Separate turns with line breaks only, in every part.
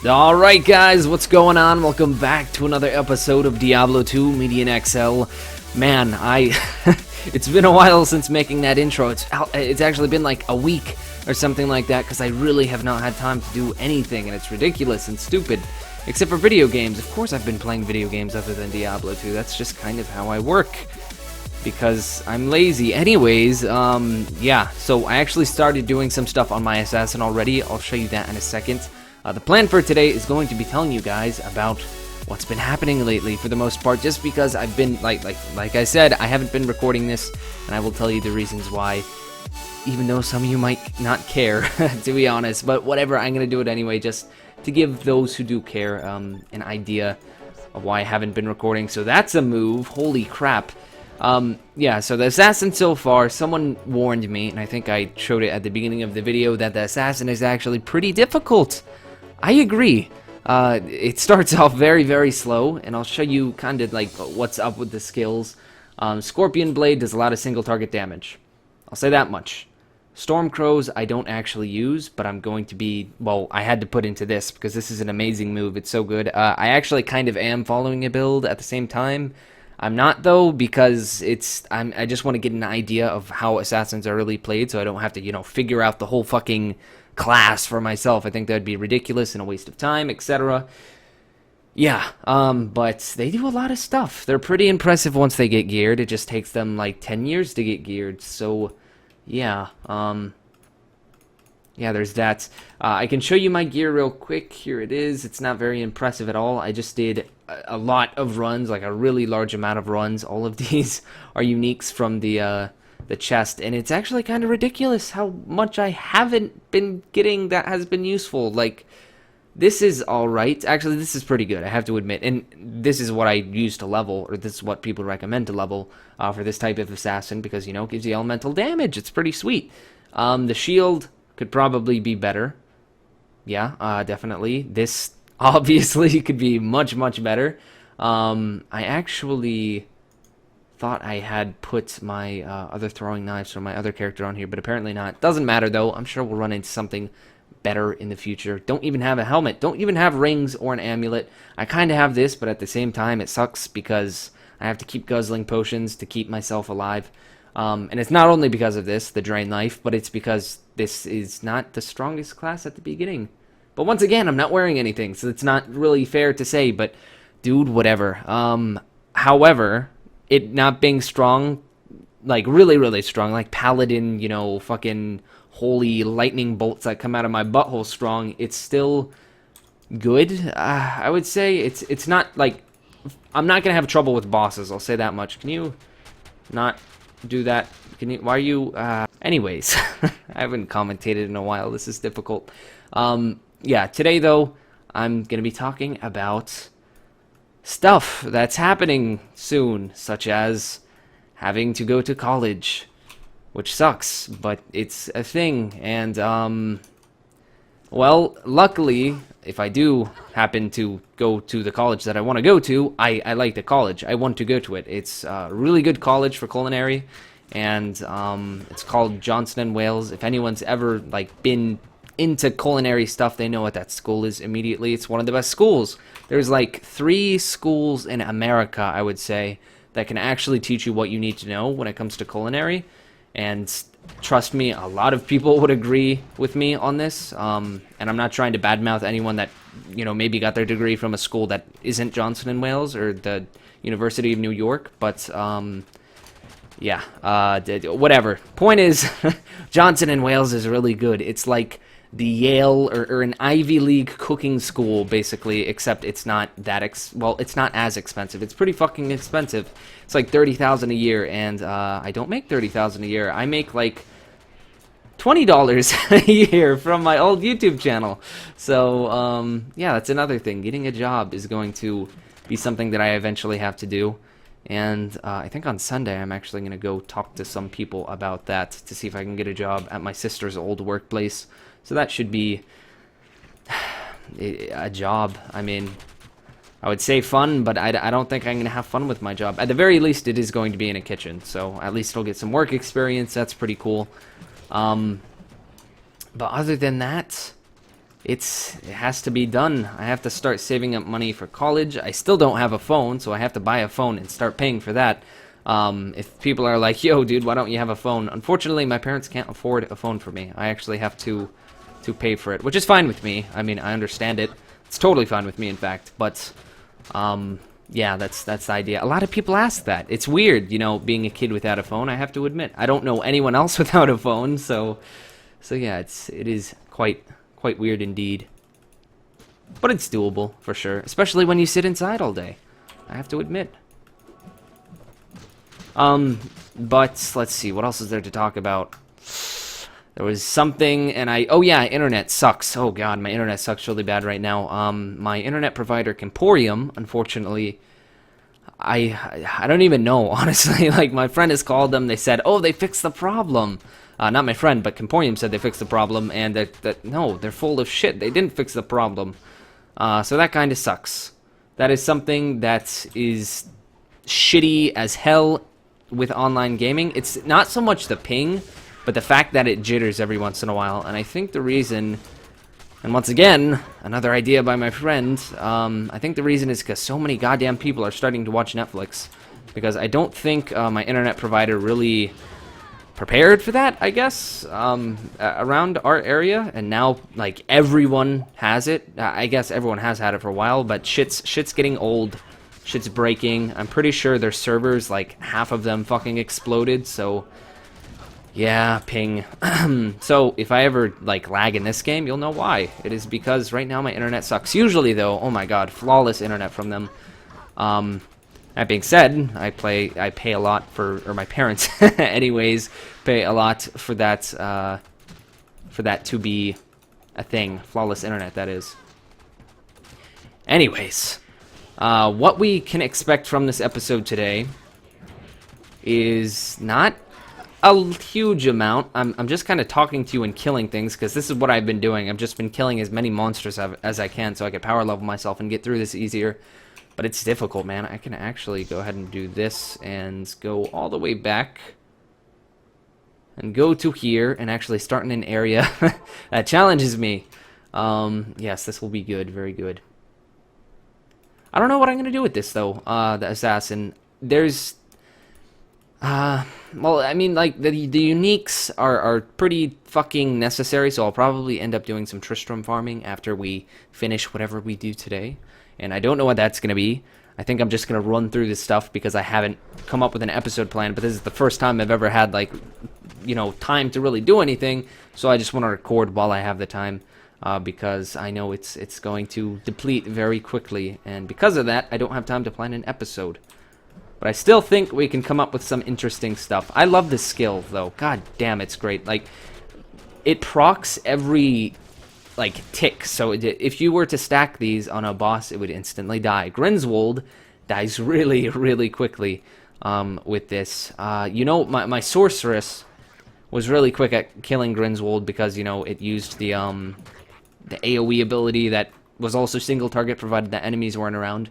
Alright guys, what's going on? Welcome back to another episode of Diablo 2 Median XL. Man, it's been a while since making that intro. It's actually been like a week or something like that, because I really have not had time to do anything, and it's ridiculous and stupid. Except for video games. Of course I've been playing video games other than Diablo 2. That's just kind of how I work, because I'm lazy. Anyways, yeah, so I actually started doing some stuff on my assassin already. I'll show you that in a second. The plan for today is going to be telling you guys about what's been happening lately, for the most part, just because I've been, like I said, I haven't been recording this, and I will tell you the reasons why, even though some of you might not care, to be honest, but whatever, I'm going to do it anyway, just to give those who do care an idea of why I haven't been recording. So that's a move, holy crap. Yeah, so the assassin so far, someone warned me, and I think I showed it at the beginning of the video, that the assassin is actually pretty difficult. I agree. It starts off very, very slow, and I'll show you kind of like what's up with the skills. Scorpion Blade does a lot of single target damage. I'll say that much. Storm Crows I don't actually use, but I'm going to be, well, I had to put into this because this is an amazing move. It's so good. I actually kind of am following a build at the same time. I'm not, though, because I just want to get an idea of how assassins are really played, so I don't have to, you know, figure out the whole fucking class for myself. I think that'd be ridiculous and a waste of time, etc. Yeah, but they do a lot of stuff. They're pretty impressive once they get geared. It just takes them like 10 years to get geared, so yeah, yeah, there's that. I can show you my gear real quick. Here it is. It's not very impressive at all. I just did a lot of runs, like a really large amount of runs. All of these are uniques from the chest, and it's actually kind of ridiculous how much I haven't been getting that has been useful. Like, this is alright. Actually, this is pretty good, I have to admit, and this is what I use to level, or this is what people recommend to level for this type of assassin, because, you know, it gives you elemental damage. It's pretty sweet. The shield could probably be better. Yeah, definitely. This obviously could be much, much better. I actually thought I had put my other throwing knives from my other character on here, but apparently not. Doesn't matter, though. I'm sure we'll run into something better in the future. Don't even have a helmet. Don't even have rings or an amulet. I kind of have this, but at the same time, it sucks because I have to keep guzzling potions to keep myself alive. And it's not only because of this, the Drain Knife, but it's because this is not the strongest class at the beginning. But once again, I'm not wearing anything, so it's not really fair to say, but dude, whatever. However, it not being strong, like really, really strong, like Paladin, you know, fucking holy lightning bolts that come out of my butthole strong, it's still good. I would say it's not like, I'm not gonna have trouble with bosses, I'll say that much. Can you not do that? Can you, why are you, anyways, I haven't commentated in a while, this is difficult. Yeah, today though, I'm gonna be talking about stuff that's happening soon, such as having to go to college, which sucks, but it's a thing. And well, luckily, if I do happen to go to the college that I want to go to, I like the college. I want to go to it. It's a really good college for culinary, and it's called Johnson & Wales. If anyone's ever like been into culinary stuff, they know what that school is immediately. It's one of the best schools. There's like 3 schools in America, I would say, that can actually teach you what you need to know when it comes to culinary. And trust me, a lot of people would agree with me on this. And I'm not trying to badmouth anyone that, you know, maybe got their degree from a school that isn't Johnson & Wales or the University of New York. But yeah, whatever. Point is, Johnson & Wales is really good. It's like the Yale or an Ivy League cooking school, basically, except it's not that well, it's not as expensive. It's pretty fucking expensive. It's like $30,000 a year, and I don't make $30,000 a year. I make like $20 a year from my old YouTube channel. So yeah, that's another thing. Getting a job is going to be something that I eventually have to do. And I think on Sunday I'm actually going to go talk to some people about that to see if I can get a job at my sister's old workplace. So that should be a job. I mean, I would say fun, but I don't think I'm going to have fun with my job. At the very least, it is going to be in a kitchen, so at least I'll get some work experience. That's pretty cool. But other than that, it has to be done. I have to start saving up money for college. I still don't have a phone, so I have to buy a phone and start paying for that. If people are like, yo, dude, why don't you have a phone? Unfortunately, my parents can't afford a phone for me. I actually have to pay for it, which is fine with me. I mean, I understand it. It's totally fine with me, in fact. But, yeah, that's the idea. A lot of people ask that. It's weird, you know, being a kid without a phone, I have to admit. I don't know anyone else without a phone, so yeah, it is quite weird indeed. But it's doable, for sure. Especially when you sit inside all day, I have to admit. But let's see, what else is there to talk about? There was something, and oh yeah, internet sucks. Oh god, my internet sucks really bad right now. My internet provider, Comporium, unfortunately, I don't even know, honestly. Like, my friend has called them, they said, oh, they fixed the problem. Not my friend, but Comporium said they fixed the problem, and no, they're full of shit. They didn't fix the problem. So that kind of sucks. That is something that is shitty as hell with online gaming. It's not so much the ping, but the fact that it jitters every once in a while. And I think the reason, and once again, another idea by my friend, I think the reason is because so many goddamn people are starting to watch Netflix. Because I don't think my internet provider really prepared for that, I guess, around our area. And now, like, everyone has it. I guess everyone has had it for a while, but shit's getting old. Shit's breaking. I'm pretty sure their servers, like, half of them fucking exploded, so yeah, ping. So if I ever, like, lag in this game, you'll know why. It is because right now my internet sucks. Usually, though, oh my god, flawless internet from them. That being said, I pay a lot for, or my parents, anyways, pay a lot for that to be a thing. Flawless internet, that is. Anyways. What we can expect from this episode today is not a huge amount. I'm just kind of talking to you and killing things, because this is what I've been doing. I've just been killing as many monsters as I can so I can power level myself and get through this easier. But it's difficult, man. I can actually go ahead and do this and go all the way back and go to here and actually start in an area that challenges me. Yes, this will be good. Very good. I don't know what I'm going to do with this, though, the assassin. There's, well, I mean, like, the uniques are pretty fucking necessary, so I'll probably end up doing some Tristram farming after we finish whatever we do today. And I don't know what that's going to be. I think I'm just going to run through this stuff because I haven't come up with an episode plan, but this is the first time I've ever had, like, you know, time to really do anything, so I just want to record while I have the time. Because I know it's going to deplete very quickly, and because of that, I don't have time to plan an episode. But I still think we can come up with some interesting stuff. I love this skill, though. God damn, it's great. Like, it procs every, like, tick. So if you were to stack these on a boss, it would instantly die. Grindelwald dies really, really quickly with this. You know, my sorceress was really quick at killing Grindelwald because, you know, it used the AoE ability that was also single target provided that enemies weren't around.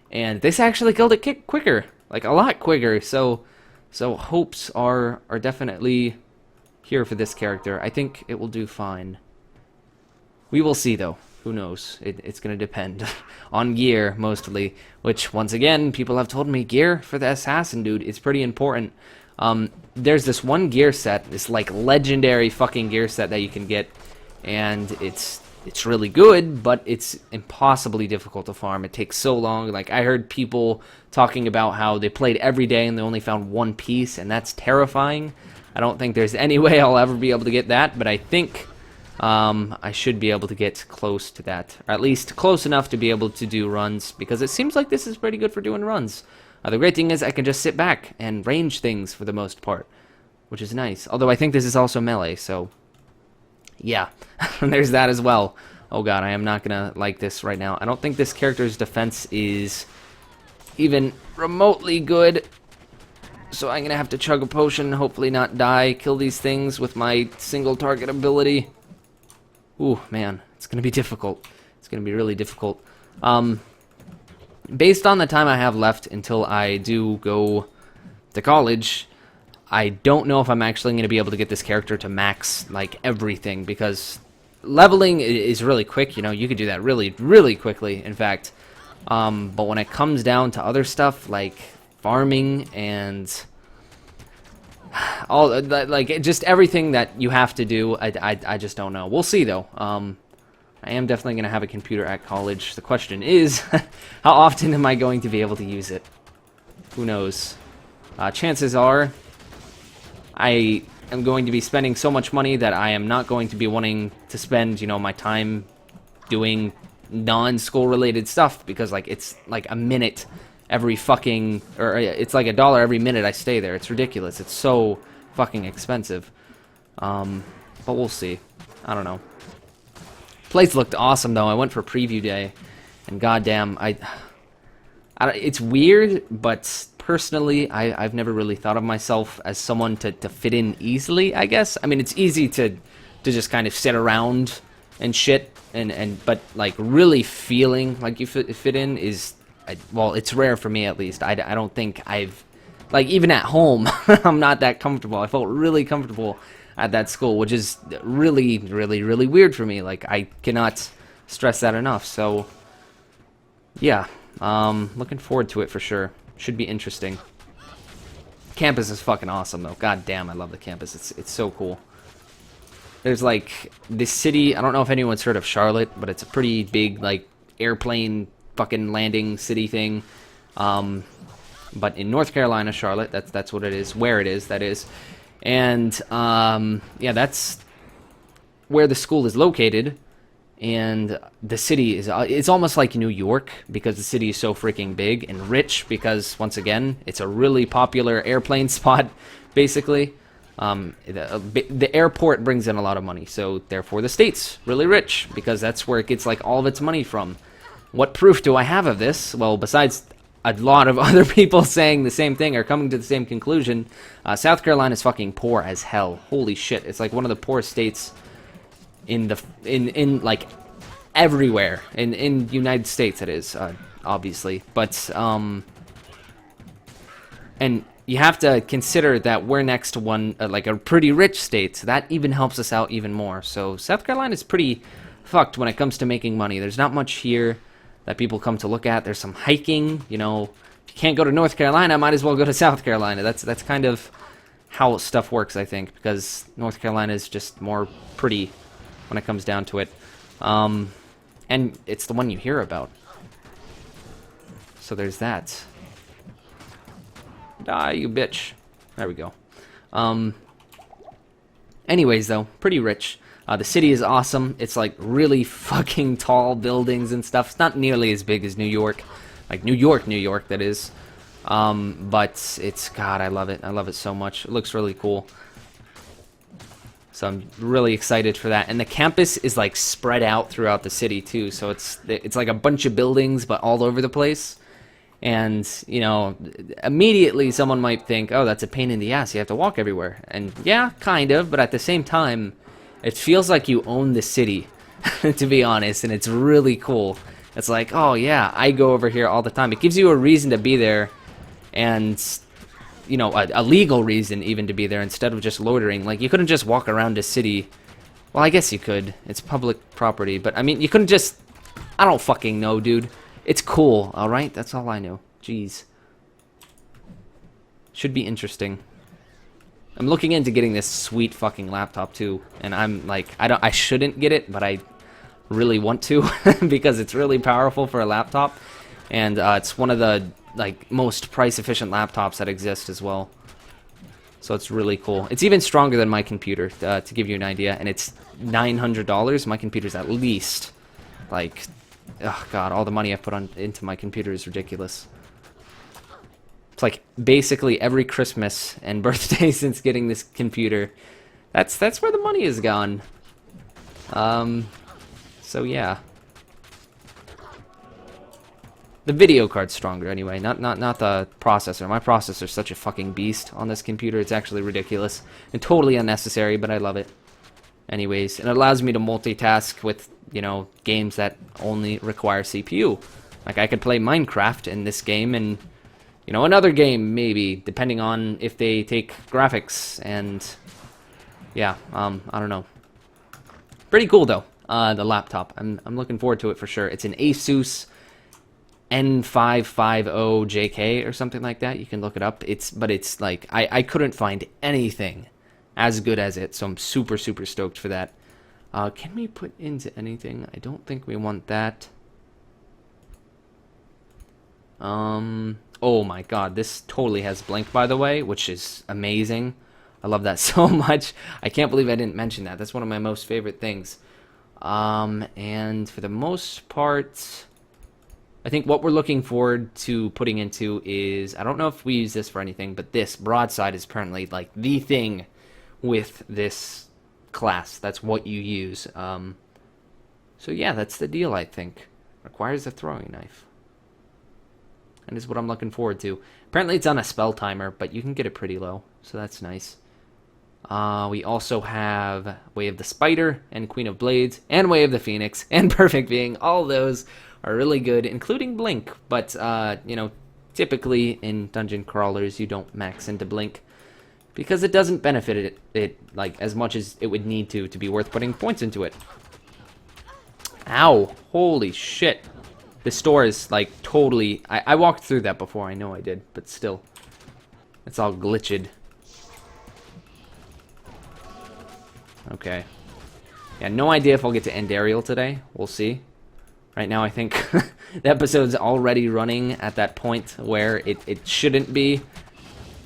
And this actually killed it quicker, like a lot quicker. So hopes are definitely here for this character. I think it will do fine. We will see, though. Who knows? It's going to depend on gear, mostly. Which, once again, people have told me gear for the assassin, dude. It's pretty important. There's this one gear set, this, like, legendary fucking gear set that you can get. And it's really good, but it's impossibly difficult to farm. It takes so long. Like, I heard people talking about how they played every day and they only found one piece, and that's terrifying. I don't think there's any way I'll ever be able to get that, but I think I should be able to get close to that. Or at least close enough to be able to do runs, because it seems like this is pretty good for doing runs. The great thing is I can just sit back and range things for the most part, which is nice. Although I think this is also melee, so yeah, there's that as well. Oh god, I am not gonna like this right now. I don't think this character's defense is even remotely good. So I'm gonna have to chug a potion, hopefully not die, kill these things with my single target ability. Ooh, man, it's gonna be difficult. It's gonna be really difficult. Based on the time I have left until I do go to college, I don't know if I'm actually going to be able to get this character to max, like, everything, because leveling is really quick. You know, you could do that really, really quickly, in fact. But when it comes down to other stuff like farming and all, like, just everything that you have to do, I just don't know. We'll see, though. I am definitely going to have a computer at college. The question is, how often am I going to be able to use it? Who knows? Chances are, I am going to be spending so much money that I am not going to be wanting to spend, you know, my time doing non-school related stuff, because, like, it's like a minute every fucking, or it's like $1 every minute I stay there. It's ridiculous. It's so fucking expensive. But we'll see. I don't know. Place looked awesome, though. I went for preview day, and goddamn, it's weird, but personally, I've never really thought of myself as someone to fit in easily, I guess. I mean, it's easy to just kind of sit around and shit, but, like, really feeling like you fit in is, well, it's rare for me, at least. I don't think I've, like, even at home, I'm not that comfortable. I felt really comfortable at that school, which is really, really, really weird for me. Like, I cannot stress that enough. So, yeah, looking forward to it for sure. Should be interesting. Campus is fucking awesome, though. God damn, I love the campus. It's so cool. There's, like, this city. I don't know if anyone's heard of Charlotte, but it's a pretty big, like, airplane fucking landing city thing. But in North Carolina, Charlotte, that's what it is. Where it is, that is. And, yeah, that's where the school is located. And the city is, it's almost like New York, because the city is so freaking big, and rich, because, once again, it's a really popular airplane spot, basically. The airport brings in a lot of money, so therefore the state's really rich, because that's where it gets, like, all of its money from. What proof do I have of this? Well, besides a lot of other people saying the same thing or coming to the same conclusion, South Carolina is fucking poor as hell. Holy shit! It's like one of the poorest states in like everywhere in United States. It is obviously, but and you have to consider that we're next to one like a pretty rich state, so that even helps us out even more. So South Carolina is pretty fucked when it comes to making money. There's not much here that people come to look at. There's some hiking, you know. If you can't go to North Carolina, might as well go to South Carolina. That's kind of how stuff works, I think, because North Carolina is just more pretty when it comes down to it. And it's the one you hear about. So there's that. Die, you bitch. There we go. Anyways, though, pretty rich. The city is awesome. It's like really fucking tall buildings and stuff. It's not nearly as big as New York. Like New York, that is. But it's, God, I love it. I love it so much. It looks really cool. So I'm really excited for that. And the campus is like spread out throughout the city too. So it's like a bunch of buildings, but all over the place. And, you know, immediately someone might think, oh, that's a pain in the ass. You have to walk everywhere. And yeah, kind of. But at the same time, it feels like you own the city, to be honest, and it's really cool. It's like, oh yeah, I go over here all the time. It gives you a reason to be there, and, you know, a legal reason even to be there instead of just loitering. Like, you couldn't just walk around a city. Well, I guess you could. It's public property, but, I mean, you couldn't just... I don't fucking know, dude. It's cool, alright? That's all I know. Jeez. Should be interesting. I'm looking into getting this sweet fucking laptop too, and I'm like, I shouldn't get it, but I really want to because it's really powerful for a laptop, and it's one of the like most price-efficient laptops that exist as well. So it's really cool. It's even stronger than my computer, to give you an idea, and it's $900. My computer's at least like, oh god, all the money I've put into my computer is ridiculous. It's like basically every Christmas and birthday since getting this computer. That's where the money has gone. So yeah. The video card's stronger anyway, not the processor. My processor's such a fucking beast on this computer. It's actually ridiculous and totally unnecessary, but I love it. Anyways, and it allows me to multitask with, you know, games that only require CPU. Like I could play Minecraft in this game and, you know, another game maybe, depending on if they take graphics, and yeah, I don't know. Pretty cool though. The laptop. I'm looking forward to it for sure. It's an Asus N550JK or something like that. You can look it up. But it's like I couldn't find anything as good as it, so I'm super stoked for that. Can we put into anything? I don't think we want that. Oh my god, this totally has blink, by the way, which is amazing. I love that so much. I can't believe I didn't mention that. That's one of my most favorite things. And for the most part, I think what we're looking forward to putting into is, I don't know if we use this for anything, but this broadside is apparently like the thing with this class. That's what you use. So yeah, that's the deal, I think. Requires a throwing knife. And is what I'm looking forward to. Apparently it's on a spell timer, but you can get it pretty low, so that's nice. We also have Way of the Spider, and Queen of Blades, and Way of the Phoenix, and Perfect Being. All those are really good, including Blink, but, you know, typically in dungeon crawlers you don't max into Blink, because it doesn't benefit it like, as much as it would need to be worth putting points into it. Ow! Holy shit. This store is, like, totally... I walked through that before, I know I did, but still. It's all glitched. Okay. Yeah, no idea if I'll get to end Ariel today. We'll see. Right now, I think the episode's already running at that point where it shouldn't be,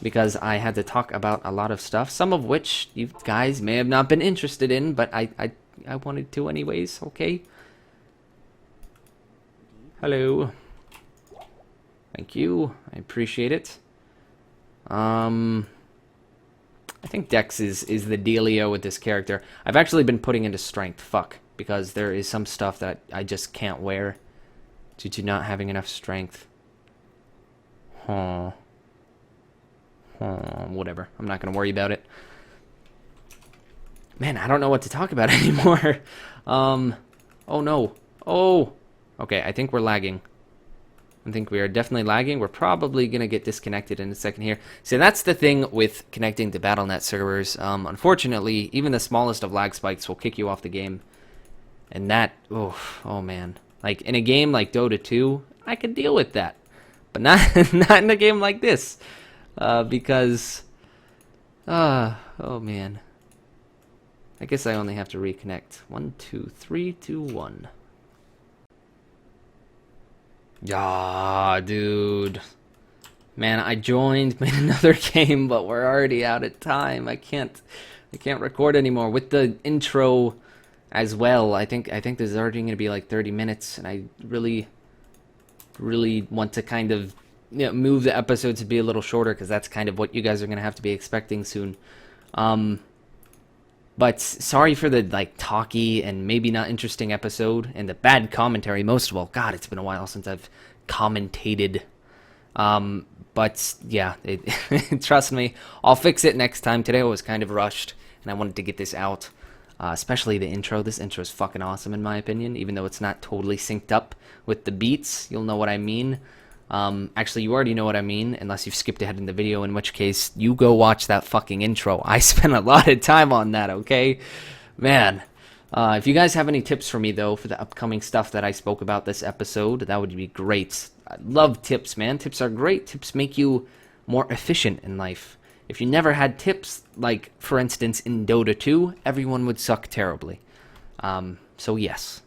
because I had to talk about a lot of stuff, some of which you guys may have not been interested in, but I wanted to anyways, okay? Hello. Thank you. I appreciate it. I think Dex is the dealio with this character. I've actually been putting into strength. Fuck. Because there is some stuff that I just can't wear due to not having enough strength. Whatever. I'm not going to worry about it. Man, I don't know what to talk about anymore. Oh no. Oh. Okay, I think we're lagging. I think we are definitely lagging. We're probably going to get disconnected in a second here. So that's the thing with connecting to Battle.net servers. Unfortunately, even the smallest of lag spikes will kick you off the game. And that, oh man. Like, in a game like Dota 2, I could deal with that. But not, not in a game like this. Because, oh man. I guess I only have to reconnect. 1, 2, 3, 2, 1. Yeah, dude. Man, I joined, made another game, but we're already out of time. I can't record anymore with the intro as well. I think this is already going to be like 30 minutes, and I really want to kind of, you know, move the episode to be a little shorter, because that's kind of what you guys are going to have to be expecting soon. But sorry for the, like, talky and maybe not interesting episode, and the bad commentary most of all. God, it's been a while since I've commentated. But, yeah, trust me, I'll fix it next time. Today I was kind of rushed, and I wanted to get this out. Especially the intro. This intro is fucking awesome, in my opinion, even though it's not totally synced up with the beats. You'll know what I mean. Actually, you already know what I mean, unless you've skipped ahead in the video, in which case, you go watch that fucking intro. I spent a lot of time on that, okay? Man. If you guys have any tips for me, though, for the upcoming stuff that I spoke about this episode, that would be great. I love tips, man. Tips are great. Tips make you more efficient in life. If you never had tips, like, for instance, in Dota 2, everyone would suck terribly. So, yes.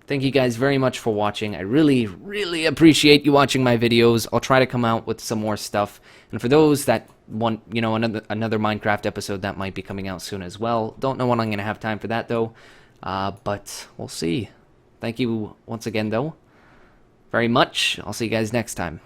Thank you guys very much for watching. I really appreciate you watching my videos. I'll try to come out with some more stuff. And for those that want, you know, another Minecraft episode, that might be coming out soon as well. Don't know when I'm going to have time for that, though. But we'll see. Thank you once again, though, very much. I'll see you guys next time.